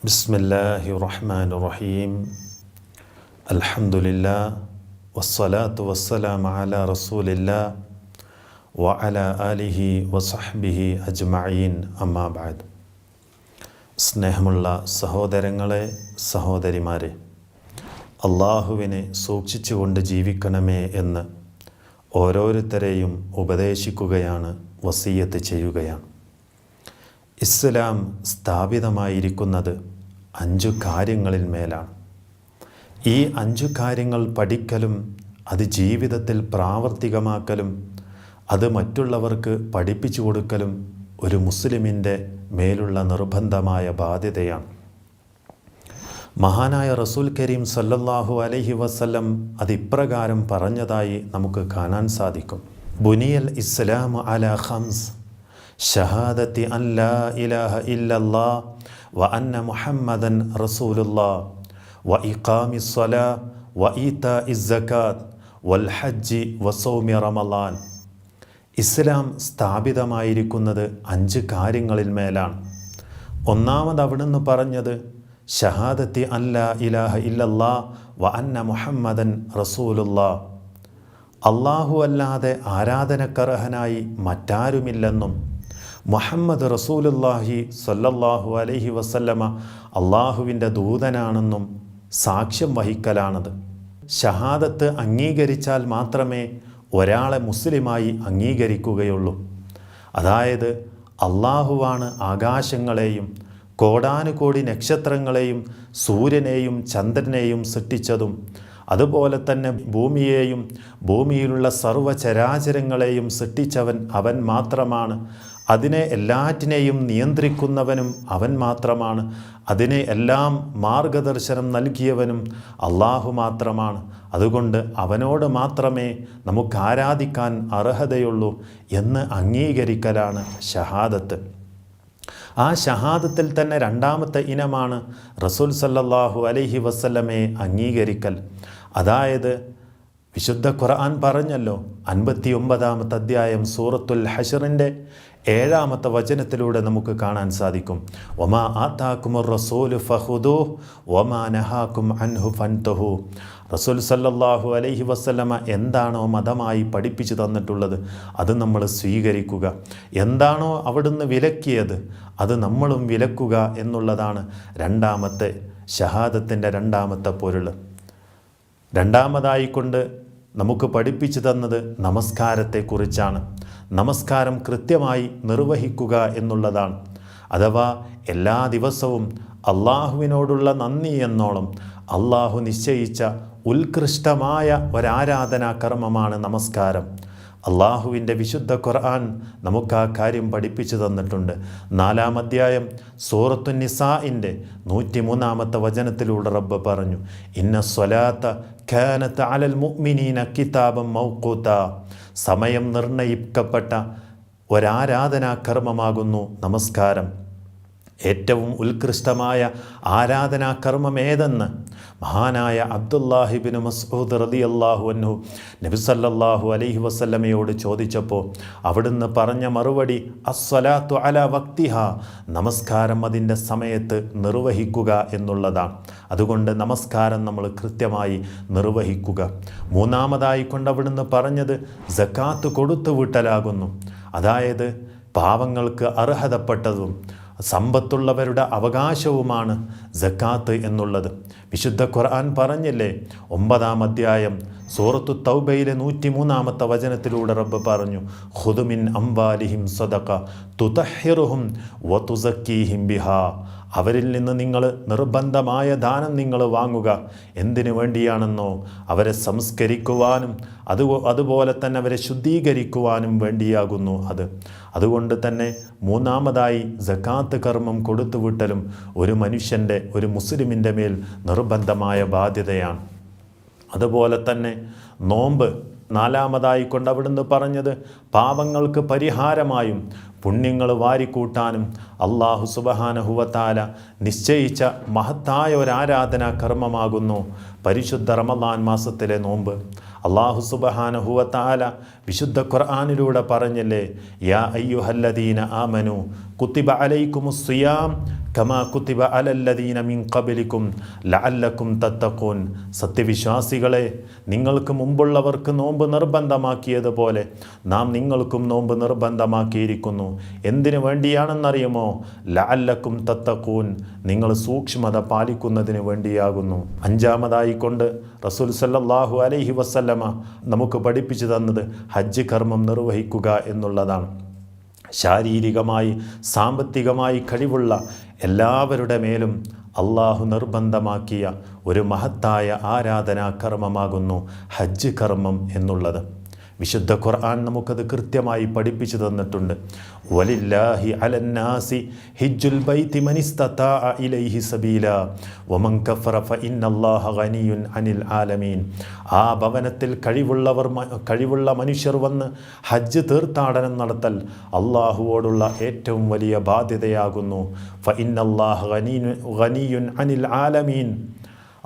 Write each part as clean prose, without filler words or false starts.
ബിസ്മില്ലാഹി റഹ്മാൻ റഹീം. അൽഹംദുലില്ലാ വസ്സലാത്തു വസ്സലാമു അലാ റസൂലില്ലാ വഅലാ ആലിഹി വസഹ്ബിഹി അജ്മഈൻ. അമ്മാ ബഅദ്. സ്നേഹമുള്ള സഹോദരങ്ങളെ, സഹോദരിമാരെ, അള്ളാഹുവിനെ സൂക്ഷിച്ചുകൊണ്ട് ജീവിക്കണമേ എന്ന് ഓരോരുത്തരെയും ഉപദേശിക്കുകയാണ്, വസിയ്യത്ത് ചെയ്യുകയാണ്. ഇസ്ലാം സ്ഥാപിതമായിരിക്കുന്നത് 5 കാര്യങ്ങളിൽ മേലാണ്. ഈ 5 കാര്യങ്ങൾ പഠിക്കലും അത് ജീവിതത്തിൽ പ്രാവർത്തികമാക്കലും അത് മറ്റുള്ളവർക്ക് പഠിപ്പിച്ചു കൊടുക്കലും ഒരു മുസ്ലിമിൻ്റെ മേലുള്ള നിർബന്ധമായ ബാധ്യതയാണ്. മഹാനായ റസൂൽ കരീം സല്ലല്ലാഹു അലൈഹി വസല്ലം അത് ഇപ്രകാരം പറഞ്ഞതായി നമുക്ക് കാണാൻ സാധിക്കും. ബുനിയൽ ഇസ്ലാമു അലാ ഖംസ് ഷഹാദത്തി അൻ ലാ ഇലാഹ ഇല്ലല്ലാഹ് വ അന്ന മുഹമ്മദൻ റസൂലുള്ളാഹ് വ ഇഖാമിസ് സ്വലാ വ ഈതാഇസ് സകാത്ത് വൽ ഹജ്ജി വ സൗമി റമളാൻ. ഇസ്ലാം സ്ഥാപിതമായിരിക്കുന്നത് 5 കാര്യങ്ങളിൽ മേലാണ്. ഒന്നാമത് അവിടുന്ന് പറഞ്ഞത് ഷഹാദത്തി അൻ ലാ ഇലാഹ ഇല്ലല്ലാഹ് വ അന്ന മുഹമ്മദൻ റസൂലുള്ളാഹ്, അല്ലാഹു അല്ലാതെ ആരാധനക്കർഹനായി മറ്റാരുമില്ലെന്നും മുഹമ്മദ് റസൂലുള്ളാഹി സ്വല്ലല്ലാഹു അലൈഹി വസല്ലമ അള്ളാഹുവിൻ്റെ ദൂതനാണെന്നും സാക്ഷ്യം വഹിക്കലാണത്. ഷഹാദത്ത് അംഗീകരിച്ചാൽ മാത്രമേ ഒരാളെ മുസ്ലിമായി അംഗീകരിക്കുകയുള്ളൂ. അതായത് അള്ളാഹുവാണ് ആകാശങ്ങളെയും കോടാനുകോടി നക്ഷത്രങ്ങളെയും സൂര്യനെയും ചന്ദ്രനെയും സൃഷ്ടിച്ചതും അതുപോലെ തന്നെ ഭൂമിയെയും ഭൂമിയിലുള്ള സർവ്വചരാചരങ്ങളെയും സൃഷ്ടിച്ചവൻ അവൻ മാത്രമാണ്. അതിനെ എല്ലാറ്റിനെയും നിയന്ത്രിക്കുന്നവനും അവൻ മാത്രമാണ്. അതിനെ എല്ലാം മാർഗദർശനം നൽകിയവനും അള്ളാഹു മാത്രമാണ്. അതുകൊണ്ട് അവനോട് മാത്രമേ നമുക്ക് ആരാധിക്കാൻ അർഹതയുള്ളൂ എന്ന് അംഗീകരിക്കലാണ് ഷഹാദത്ത്. ആ ഷഹാദത്തിൽ തന്നെ 2ാമത്തെ ഇനമാണ് റസൂൽ സല്ലല്ലാഹു അലൈഹി വസല്ലമയെ അംഗീകരിക്കൽ. അതായത് വിശുദ്ധ ഖുർആൻ പറഞ്ഞല്ലോ, 59-ാമത്തെ അധ്യായം സൂറത്തുൽ ഹശ്റിൻ്റെ 7-ാമത്തെ വചനത്തിലൂടെ നമുക്ക് കാണാൻ സാധിക്കും. വമാ ആതാകുമുർ റസൂലു ഫഖുദൂഹു വമാ നഹാകും അൻഹു ഫൻതഹു. റസൂൽ സല്ലല്ലാഹു അലൈഹി വസല്ലമ എന്താണോ മതമായി പഠിപ്പിച്ചു തന്നിട്ടുള്ളത് അത് നമ്മൾ സ്വീകരിക്കുക. എന്താണോ അവിടുന്ന് വിലക്കിയത് അത് നമ്മളും വിലക്കുക എന്നുള്ളതാണ് 2ാമത്തെ ഷഹാദത്തിൻ്റെ 2ാമത്തെ പൊരുൾ. 2ാമതായിക്കൊണ്ട് നമുക്ക് പഠിപ്പിച്ചു തന്നത് നമസ്കാരത്തെക്കുറിച്ചാണ്. നമസ്കാരം കൃത്യമായി നിർവഹിക്കുക എന്നുള്ളതാണ്. അഥവാ എല്ലാ ദിവസവും അള്ളാഹുവിനോടുള്ള നന്ദി എന്നോളം അള്ളാഹു നിശ്ചയിച്ച ഉത്കൃഷ്ടമായ ഒരാരാധനാ കർമ്മമാണ് നമസ്കാരം. അള്ളാഹുവിൻ്റെ വിശുദ്ധ ഖുർആൻ നമുക്ക് ആ കാര്യം പഠിപ്പിച്ചു തന്നിട്ടുണ്ട്. 4-ാം അധ്യായം സൂറത്തു നിസാഇൻ്റെ 103-ാമത്തെ വചനത്തിലൂടെ റബ്ബ് പറഞ്ഞു, ഇന്ന സ്വലാത്ത കാനത്ത് അലൽ മുഅ്മിനീന കിതാബൻ മൗഖൂതാ. സമയം നിർണയിക്കപ്പെട്ട ഒരാരാധനാ കർമ്മമാകുന്നു നമസ്കാരം. ഏറ്റവും ഉത്കൃഷ്ടമായ ആരാധനാകർമ്മം ഏതെന്ന് മഹാനായ അബ്ദുല്ലാഹിബ്നു മസ്ഊദ് റളിയല്ലാഹു അൻഹു നബി സല്ലല്ലാഹു അലൈഹി വസല്ലമയോട് ചോദിച്ചപ്പോൾ അവിടുന്ന് പറഞ്ഞ മറുപടി അസ്സലാത്തു അലാ വക്തിഹാ, നമസ്കാരം അതിൻ്റെ സമയത്ത് നിർവഹിക്കുക എന്നുള്ളതാണ്. അതുകൊണ്ട് നമസ്കാരം നമ്മൾ കൃത്യമായി നിർവഹിക്കുക. 3ാമതായി കൊണ്ട് അവിടുന്ന് പറഞ്ഞത് സക്കാത്ത് കൊടുത്തു വിട്ടലാകുന്നു. അതായത് പാവങ്ങൾക്ക് അർഹതപ്പെട്ടതും സമ്പത്തുള്ളവരുടെ അവകാശവുമാണ് സക്കാത്ത് എന്നുള്ളത്. വിശുദ്ധ ഖുർആൻ പറഞ്ഞില്ലേ, 9-ാം അധ്യായം സൂറത്തു തൗബയിലെ 103-ാമത്തെ വചനത്തിലൂടെ റബ്ബ് പറഞ്ഞു, ഖുദ് മിൻ അംവാലിഹിം സദഖ തുതഹിറുഹും വതുസക്കീഹിം ബിഹാ. അവരിൽ നിന്ന് നിങ്ങൾ നിർബന്ധമായ ദാനം നിങ്ങൾ വാങ്ങുക. എന്തിനു വേണ്ടിയാണെന്നോ, അവരെ സംസ്കരിക്കുവാനും അതുപോലെ തന്നെ അവരെ ശുദ്ധീകരിക്കുവാനും വേണ്ടിയാകുന്നു അത്. അതുകൊണ്ട് തന്നെ 3ാമതായി സക്കാത്ത് കർമ്മം കൊടുത്തുവിട്ടലും ഒരു മനുഷ്യൻ്റെ, ഒരു മുസ്ലിമിൻ്റെ മേൽ നിർബന്ധമായ ബാധ്യതയാണ്. അതുപോലെ തന്നെ നോമ്പ് 4ാമതായി കൊണ്ട് അവിടുന്ന് പറഞ്ഞത് പാപങ്ങൾക്ക് പരിഹാരമായും പുണ്യങ്ങൾ വാരിക്കൂട്ടാനും അള്ളാഹു സുബ്ഹാനഹു വ തആല നിശ്ചയിച്ച മഹത്തായ ഒരാരാധനാ കർമ്മമാകുന്നു പരിശുദ്ധ റമളാൻ മാസത്തിലെ നോമ്പ്. അല്ലാഹു സുബ്ഹാനഹു വ തആല വിശുദ്ധ ഖുർആനിലൂടെ പറഞ്ഞില്ലേ, യാ അയ്യുഹല്ലദീന ആമനു കുത്തിബ അലൈക്കുമുസ് സിയാം കമാ കുത്തിബ അലല്ലദീന മിൻ ഖബലിക്കും ലഅല്ലക്കും തത്തഖൂൻ. സത്യവിശ്വാസികളെ, നിങ്ങൾക്ക് മുമ്പുള്ളവർക്ക് നോമ്പ് നിർബന്ധമാക്കിയതുപോലെ നാം നിങ്ങൾക്കും നോമ്പ് നിർബന്ധമാക്കിയിരിക്കുന്നു. എന്തിനു വേണ്ടിയാണെന്നറിയുമോ? ലഅല്ലക്കും തത്തഖൂൻ, നിങ്ങൾ സൂക്ഷ്മത പാലിക്കുന്നതിന് വേണ്ടിയാകുന്നു. അഞ്ചാമതായിക്കൊണ്ട് റസൂൽ സല്ലല്ലാഹു അലൈഹി വസല്ലമ നമുക്ക് പഠിപ്പിച്ചു തന്നത് ഹജ്ജ് കർമ്മം നിർവഹിക്കുക എന്നുള്ളതാണ്. ശാരീരികമായി സാമ്പത്തികമായി കഴിവുള്ള എല്ലാവരുടെ മേലും അള്ളാഹു നിർബന്ധമാക്കിയ ഒരു മഹത്തായ ആരാധനാ കർമ്മമാകുന്നു ഹജ്ജ് കർമ്മം എന്നുള്ളത്. വിശുദ്ധ ഖുർആൻ നമുക്കത് കൃത്യമായി പഠിപ്പിച്ചു തന്നിട്ടുണ്ട്. വലില്ലാഹി അലന്നാസി ഹിജ്ജുൽ ബൈതി മനിസ്തതാഅ ഇലൈഹി സബീല വമൻ കഫറ ഫഇന്നല്ലാഹ ഗനിയുൻ അനിൽ ആലമീൻ. ആ ഭവനത്തിൽ കഴിവുള്ള മനുഷ്യർ വന്ന് ഹജ്ജ് തീർത്ഥാടനം നടത്തൽ അള്ളാഹുവോടുള്ള ഏറ്റവും വലിയ ബാധ്യതയാകുന്നു. ഫഇന്നല്ലാഹ ഗനിയുൻ അനിൽ ആലമീൻ.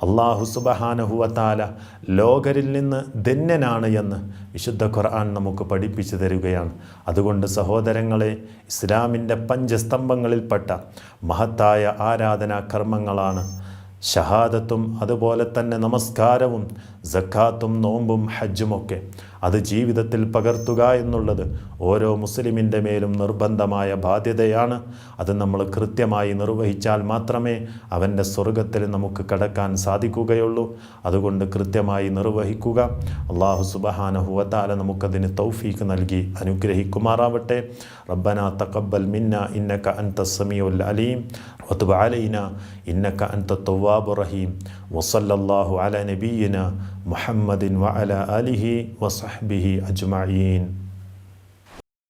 അല്ലാഹു സുബ്ഹാനഹു വ തആല ലോകരിൽ നിന്ന് ധന്യനാണ് എന്ന് വിശുദ്ധ ഖുർആൻ നമുക്ക് പഠിപ്പിച്ചു തരികയാണ്. അതുകൊണ്ട് സഹോദരങ്ങളെ, ഇസ്ലാമിൻ്റെ പഞ്ചസ്തംഭങ്ങളിൽപ്പെട്ട മഹത്തായ ആരാധനാ കർമ്മങ്ങളാണ് ഷഹാദത്തും അതുപോലെ തന്നെ നമസ്കാരവും സക്കാത്തും നോമ്പും ഹജ്ജുമൊക്കെ. അത് ജീവിതത്തിൽ പകർത്തുക എന്നുള്ളത് ഓരോ മുസ്ലിമിൻ്റെ മേലും നിർബന്ധമായ ബാധ്യതയാണ്. അത് നമ്മൾ കൃത്യമായി നിർവഹിച്ചാൽ മാത്രമേ അവൻ്റെ സ്വർഗത്തിൽ നമുക്ക് കടക്കാൻ സാധിക്കുകയുള്ളൂ. അതുകൊണ്ട് കൃത്യമായി നിർവഹിക്കുക. അല്ലാഹു സുബ്ഹാനഹു വ തആല നമുക്കതിന് തൗഫീഖ് നൽകി അനുഗ്രഹിക്കുമാറാവട്ടെ. റബ്ബനാ തഖബ്ബൽ മിന്നാ ഇന്നക അൻതസ് സമീഉൽ അലീം വതുബ് അലൈനാ ഇന്നക അൻതത് തവ്വാബുർ റഹീം. വസല്ലല്ലാഹു അലാ നബിയ്യിനാ മുഹമ്മദിൻ വഅലാ ആലിഹി വസഹ്ബിഹി അജ്മഈൻ.